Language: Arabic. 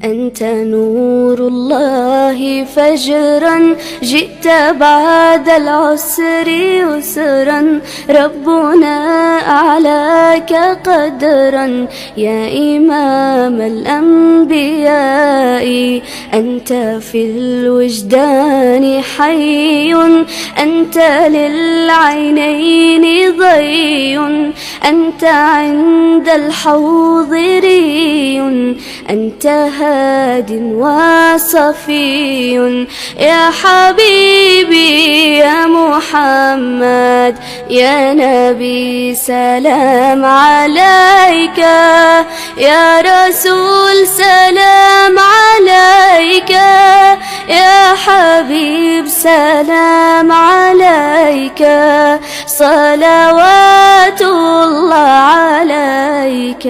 أنت نور الله فجرا، جئت بعد العسر يسرا، ربنا أعلاك قدرا يا إمام الأنبياء. أنت في الوجدان حي، أنت للعينين ضي، أنت عند الحوض ري، أنت هاد وصفي يا حبيبي يا محمد يا نبي سلام عليك، يا رسول سلام عليك، يا حبيب سلام عليك، صلوات الله عليك.